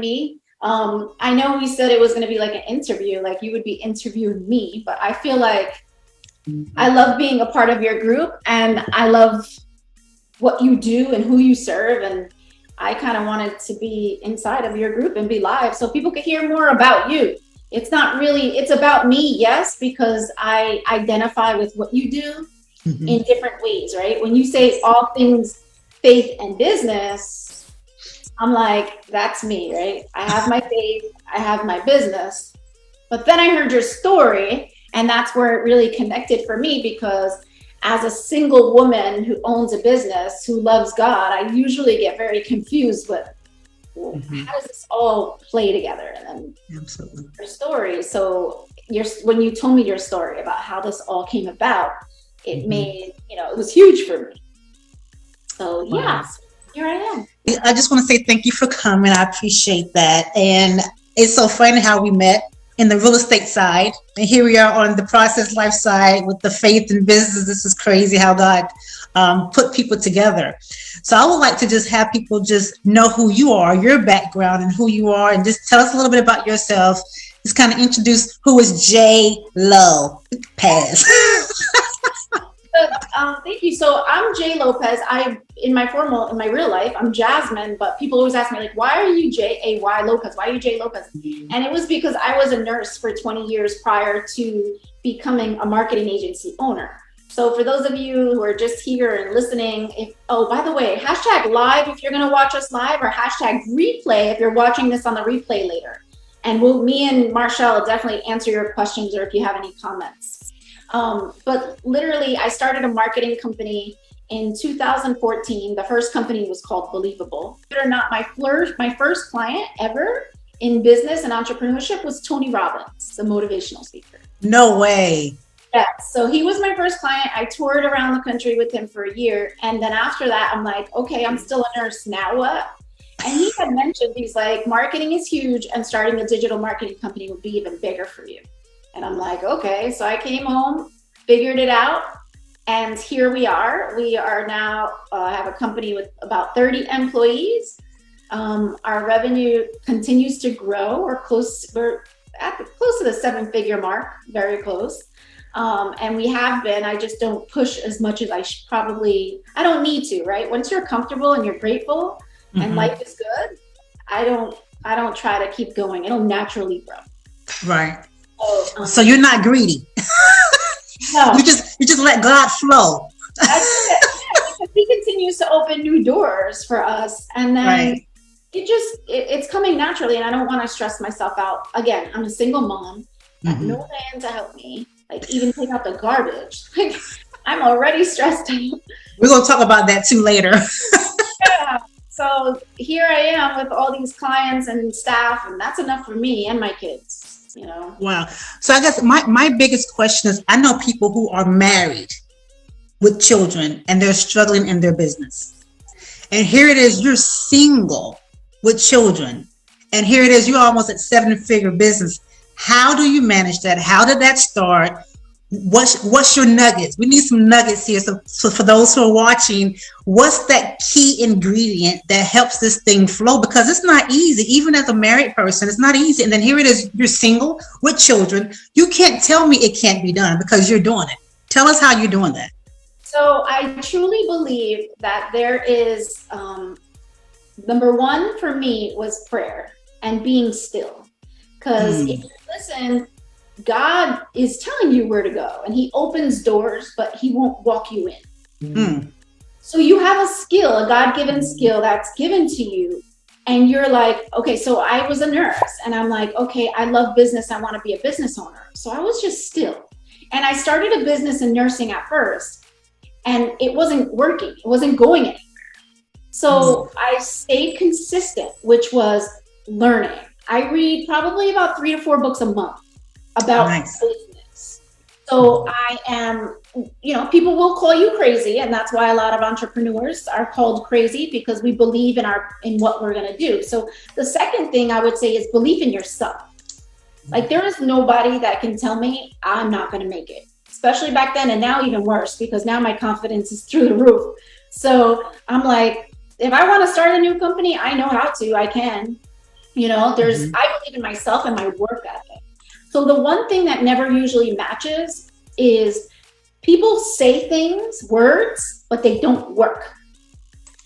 me. I know we said it was going to be like an interview, like you would be interviewing me, but I feel like I love being a part of your group, and I love what you do and who you serve. And I kind of wanted to be inside of your group and be live so people could hear more about you. It's not really, it's about me, yes, because I identify with what you do in different ways, right? When you say all things faith and business, I'm like, that's me, right? I have my faith, I have my business. But then I heard your story, and that's where it really connected for me, because as a single woman who owns a business, who loves God, I usually get very confused with, well, how does this all play together? And then your story. So when you told me your story about how this all came about, it made, it was huge for me. So yes, here I am. I just want to say thank you for coming. I appreciate that. And it's so funny how we met in the real estate side, and here we are on the process life side with the faith and business. This is crazy how God put people together. So I would like to just have people just know who you are, your background and who you are, and just tell us a little bit about yourself. Just kind of introduce who is J. Lopez. Thank you. So I'm J. Lopez. In my real life, I'm Jasmine, but people always ask me, like, why are you J-A-Y Lopez? Why are you J. Lopez? And it was because I was a nurse for 20 years prior to becoming a marketing agency owner. So for those of you who are just here and listening, by the way, #live if you're going to watch us live, or #replay if you're watching this on the replay later. And me and Marshall will definitely answer your questions, or if you have any comments. But literally, I started a marketing company in 2014. The first company was called Believable. Believe it or not, my first client ever in business and entrepreneurship was Tony Robbins, the motivational speaker. No way. Yeah, so he was my first client. I toured around the country with him for a year. And then after that, I'm like, okay, I'm still a nurse. Now what? And he had mentioned, he's like, marketing is huge, and starting a digital marketing company would be even bigger for you. And I'm like, okay. So I came home, figured it out, and here we are. We are now have a company with about 30 employees. Our revenue continues to grow. We're close to the 7-figure mark, very close. And we have been. I just don't push as much as I don't need to, right? Once you're comfortable and you're grateful and life is good, I don't try to keep going. It'll naturally grow. Right. So you're not greedy. No. You just let God flow. That's it. Yeah, because he continues to open new doors for us, and then it's coming naturally, and I don't want to stress myself out. Again, I'm a single mom, got no man to help me, like even take out the garbage. Like, I'm already stressed out. We're gonna talk about that too later. Yeah. So here I am with all these clients and staff, and that's enough for me and my kids. Wow. So I guess my biggest question is, I know people who are married with children and they're struggling in their business. And here it is, you're single with children. And here it is, you're almost at 7-figure business. How do you manage that? How did that start? What's your nuggets? We need some nuggets here. So for those who are watching, what's that key ingredient that helps this thing flow? Because it's not easy, even as a married person, it's not easy. And then here it is, you're single with children. You can't tell me it can't be done, because you're doing it. Tell us how you're doing that. So I truly believe that there is, number one for me was prayer and being still. Because if you listen, God is telling you where to go, and he opens doors, but he won't walk you in. So you have a skill, a God-given skill that's given to you. And you're like, okay, so I was a nurse, and I'm like, okay, I love business. I want to be a business owner. So I was just still. And I started a business in nursing at first, and it wasn't working. It wasn't going anywhere. So I stayed consistent, which was learning. I read probably about 3 to 4 books a month about business. So I am, people will call you crazy, and that's why a lot of entrepreneurs are called crazy, because we believe in what we're going to do. So the second thing I would say is belief in yourself. Like, there is nobody that can tell me I'm not going to make it, especially back then, and now even worse, because now my confidence is through the roof. So I'm like, if I want to start a new company, I know how to, I can. Mhm. I believe in myself and my work ethic. So the one thing that never usually matches is people say things, words, but they don't work,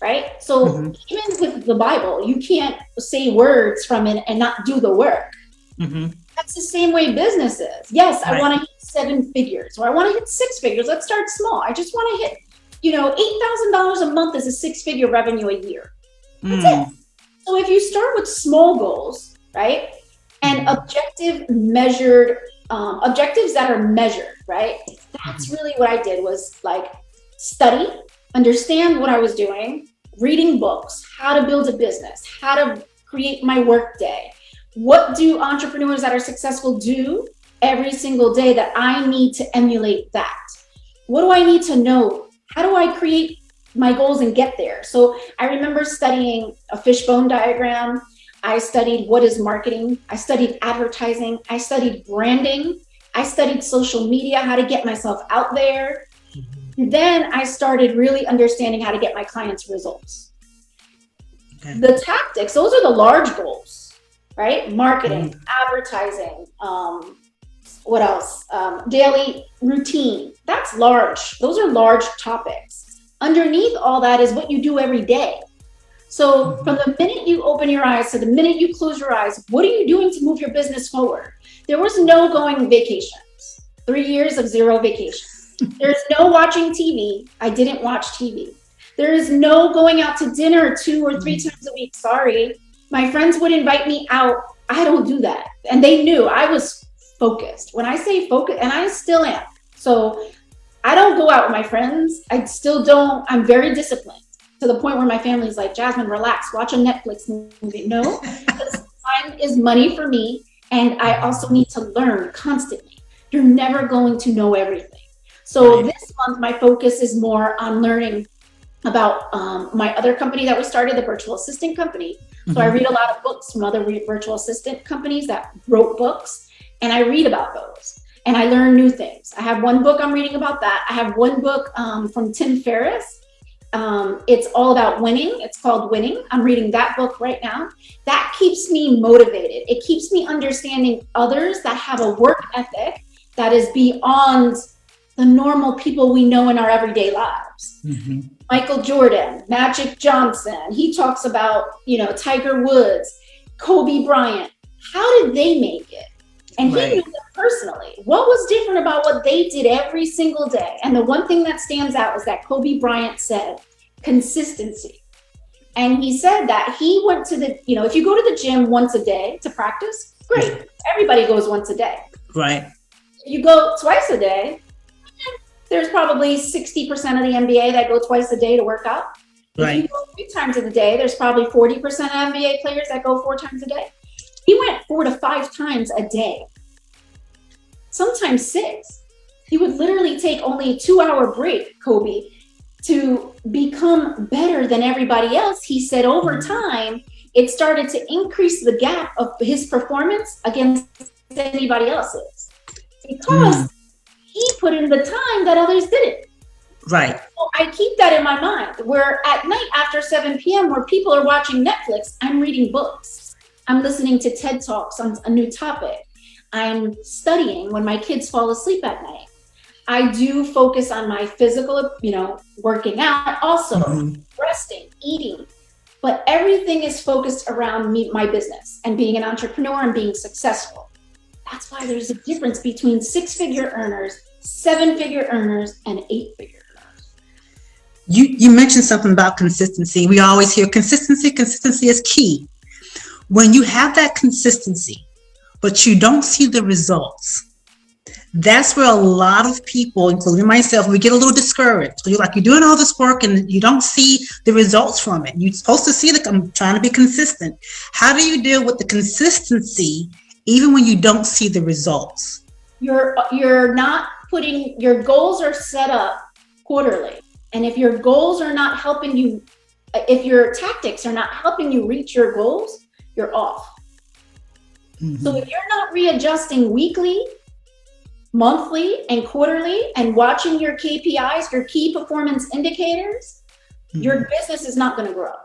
right? So Mhm. even with the Bible, you can't say words from it and not do the work. Mhm. That's the same way business is. Yes, I Right. want to hit 7 figures or I want to hit 6 figures. Let's start small. I just want to hit, $8,000 a month is a 6 figure revenue a year. That's it. Mm. So if you start with small goals, right, and Mhm. objectives that are measured, right, that's Mhm. really what I did was like study, understand what I was doing, reading books, how to build a business, how to create my work day. What do entrepreneurs that are successful do every single day that I need to emulate that? What do I need to know? How do I create my goals and get there? So I remember studying a fishbone diagram. I studied what is marketing. I studied advertising. I studied branding. I studied social media, how to get myself out there. Mhm. And then I started really understanding how to get my clients results. Okay. The tactics, those are the large goals, right? Marketing, Mhm. advertising, what else? Daily routine. That's large. Those are large topics. Underneath all that is what you do every day. So from Mhm. the minute you open your eyes to the minute you close your eyes, what are you doing to move your business forward? There was no going vacations. 3 years of zero vacations. There's no watching TV. I didn't watch TV. There is no going out to dinner 2 or 3 Mhm. times a week. Sorry. My friends would invite me out. I don't do that. And they knew I was focused. When I say focus, and I still am. So I don't go out with my friends. I still don't. I'm very disciplined to the point where my family's like, Jasmine, relax, watch a Netflix movie. No, because time is money for me. And I also Mhm. need to learn constantly. You're never going to know everything. So Right. this month, my focus is more on learning about my other company that we started, the virtual assistant company. So I Mhm. read a lot of books from other virtual assistant companies that wrote books, and I read about those. And I learn new things. I have one book I'm reading about that. I have one book from Tim Ferriss. It's all about winning. It's called Winning. I'm reading that book right now. That keeps me motivated. It keeps me understanding others that have a work ethic that is beyond the normal people we know in our everyday lives. Mhm. Michael Jordan, Magic Johnson. He talks about, Tiger Woods, Kobe Bryant. How did they make it? And he knew Right. them personally. What was different about what they did every single day? And the one thing that stands out is that Kobe Bryant said consistency. And he said that he went to if you go to the gym once a day to practice, great. Mhm. Everybody goes once a day. Right. If you go twice a day, there's probably 60% of the NBA that go twice a day to work out. If you Right. go 3 times a day, there's probably 40% of NBA players that go 4 times a day. He went 4 to 5 times a day, sometimes six. He would literally take only a 2 hour break, Kobe, to become better than everybody else. He said over Mhm. time, it started to increase the gap of his performance against anybody else's because Mm. he put in the time that others didn't. Right. So I keep that in my mind where at night after 7 p.m., where people are watching Netflix, I'm reading books. I'm listening to TED Talks on a new topic. I'm studying when my kids fall asleep at night. I do focus on my physical, working out, also Mhm. resting, eating, but everything is focused around me, my business, and being an entrepreneur and being successful. That's why there's a difference between 6 figure earners, 7 figure earners, and 8 figure earners. You mentioned something about consistency. We always hear consistency. Consistency is key. When you have that consistency, but you don't see the results, that's where a lot of people, including myself, we get a little discouraged. You're doing all this work and you don't see the results from it. You're supposed to see I'm trying to be consistent. How do you deal with the consistency even when you don't see the results? You're not putting your goals are set up quarterly, and if your goals are not helping you, if your tactics are not helping you reach your goals, you're off. So Mm-hmm. if you're not readjusting weekly, monthly, and quarterly and watching your KPIs, your key performance indicators, Mm-hmm. your business is not going to grow.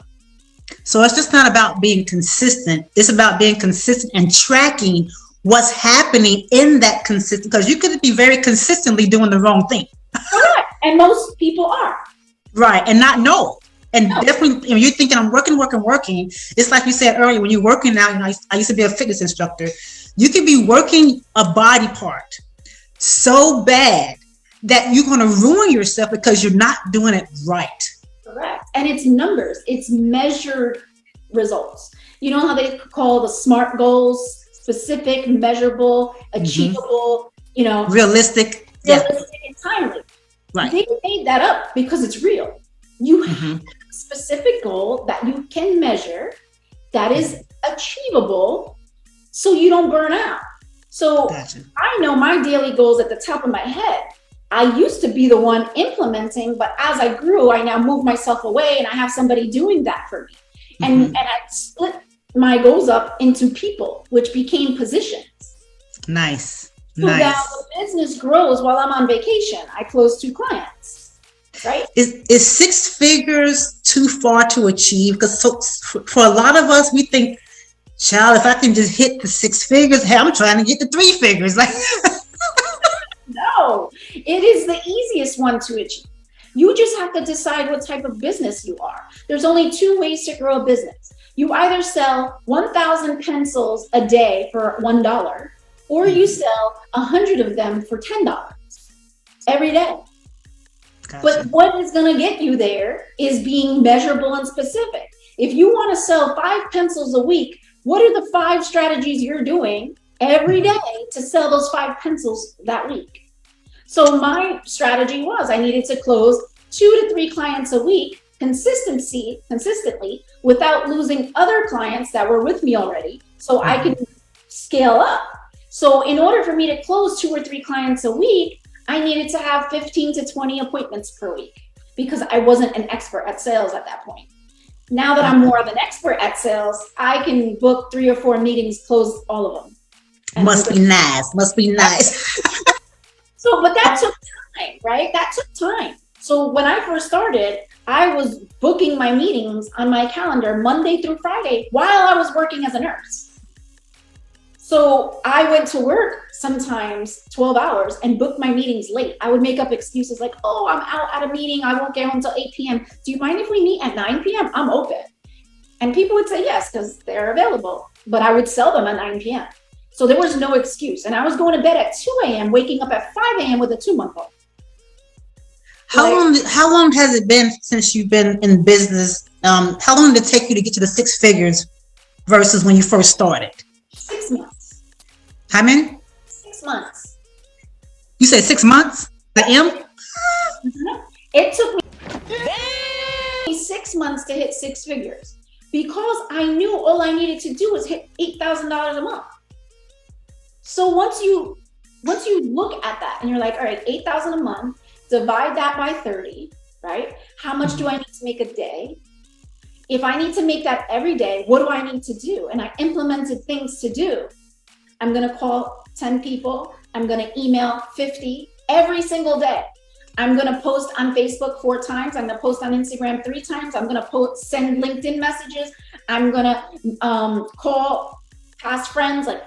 So it's just not about being consistent. It's about being consistent and tracking what's happening in that consistent, because you could be very consistently doing the wrong thing. Correct. And most people are. Right. And not know. And No. definitely, you're thinking I'm working. It's like you said earlier, when you're working out, I used to be a fitness instructor. You could be working a body part so bad that you're going to ruin yourself because you're not doing it right. Correct. And it's numbers, it's measured results. You know how they call the SMART goals: specific, measurable, achievable, Realistic. Yeah. realistic, and timely. Right. They made that up because it's real. You have a specific goal that you can measure, that is achievable, so you don't burn out. So Gotcha. I know my daily goals at the top of my head. I used to be the one implementing, but as I grew, I now moved myself away and I have somebody doing that for me. And I split my goals up into people, which became positions. Nice. So now the business grows while I'm on vacation. I close 2 clients, right? Is 6 figures too far to achieve? Because for a lot of us, we think, child, if I can just hit the 6 figures, hey, I'm trying to get the 3 figures. Like, no, it is the easiest one to achieve. You just have to decide what type of business you are. There's only 2 ways to grow a business. You either sell 1,000 pencils a day for $1, or you sell 100 of them for $10 every day. Gotcha. But what is going to get you there is being measurable and specific. If you want to sell 5 pencils a week, what are the 5 strategies you're doing every day to sell those 5 pencils that week? So my strategy was I needed to close 2 to 3 clients a week consistently without losing other clients that were with me already, so I can scale up. So in order for me to close 2 or 3 clients a week, I needed to have 15 to 20 appointments per week because I wasn't an expert at sales at that point. Now that I'm more of an expert at sales, I can book 3 or 4 meetings, close all of them. Must be nice. So, but that took time, right? That took time. So when I first started, I was booking my meetings on my calendar Monday through Friday while I was working as a nurse. So I went to work sometimes 12 hours and booked my meetings late. I would make up excuses like, oh, I'm out at a meeting. I won't get home until 8 p.m. Do you mind if we meet at 9 p.m.? I'm open. And people would say yes, because they're available. But I would sell them at 9 p.m. So there was no excuse. And I was going to bed at 2 a.m., waking up at 5 a.m. with a 2-month-old. How long has it been since you've been in business? How long did it take you to get to the 6 figures versus when you first started? 6 months. How many? 6 months. You said 6 months? The M? It took me 6 months to hit 6 figures because I knew all I needed to do was hit $8,000 a month. So once you look at that and you're like, all right, 8,000 a month, divide that by 30, right? How much do I need to make a day? If I need to make that every day, what do I need to do? And I implemented things to do. I'm going to call 10 people. I'm going to email 50 every single day. I'm going to post on Facebook 4 times. I'm going to post on Instagram 3 times. I'm going to send LinkedIn messages. I'm going to call past friends. Like,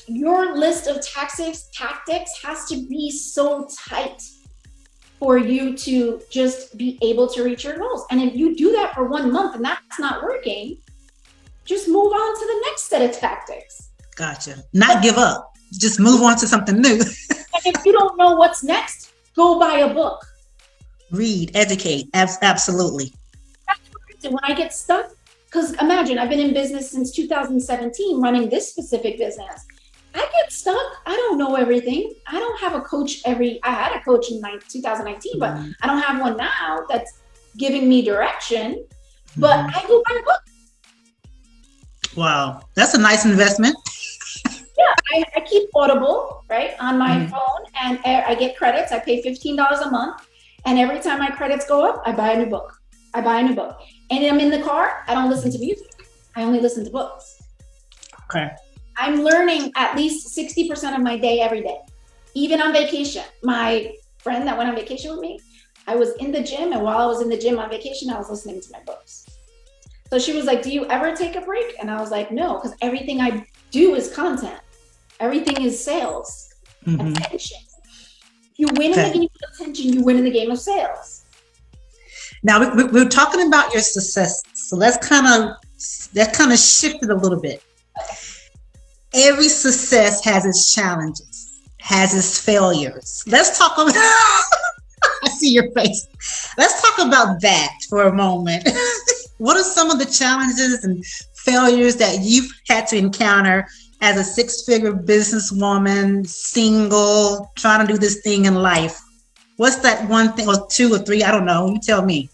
your list of tactics has to be so tight for you to just be able to reach your goals. And if you do that for 1 month and that's not working, just move on to the next set of tactics. Gotcha. Not give up. Just move on to something new. And if you don't know what's next, go buy a book. Read, educate. Absolutely. That's what I do when I get stuck. Because imagine, I've been in business since 2017, running this specific business. I get stuck. I don't know everything. I don't have a coach I had a coach in 2019, but I don't have one now that's giving me direction. But I go buy a book. Wow. That's a nice investment. Yeah, I keep Audible, right, on my phone, and I get credits. I pay $15 a month. And every time my credits go up, I buy a new book. And I'm in the car. I don't listen to music. I only listen to books. Okay. I'm learning at least 60% of my day every day, even on vacation. My friend that went on vacation with me, I was in the gym, and while I was in the gym on vacation, I was listening to my books. So she was like, do you ever take a break? And I was like, no, because everything I do is content. Everything is sales, attention. If you win in the game of attention, you win in the game of sales. Now we're talking about your success, so let's kind of shift it a little bit. Okay. Every success has its challenges, has its failures. Let's talk about. I see your face. Let's talk about that for a moment. What are some of the challenges and failures that you've had to encounter as a six-figure businesswoman, single, trying to do this thing in life? What's that one thing, or two or three? I don't know. You tell me.